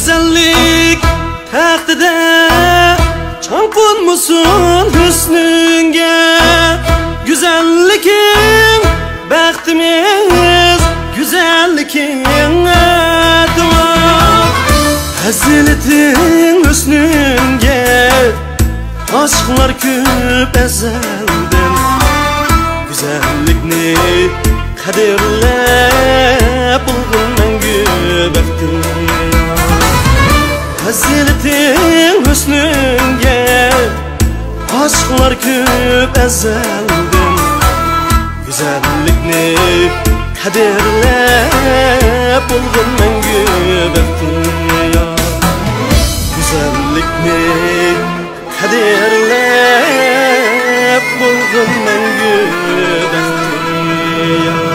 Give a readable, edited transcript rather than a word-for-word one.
güzellik tahtida çang konmusun hüsnünge. Güzellikin baxtimiz, güzellikin atıma. Faziletin hüsnünge aşklar köp ezelden. Güzellikni kaderlep bulgun mengü baxtım. Faziletin hüsnünge aşklar köp ezelden. Güzellikni kaderlep bulgun mengü baxtım. Güzellikni kaderlep bulgun mengü baxtım.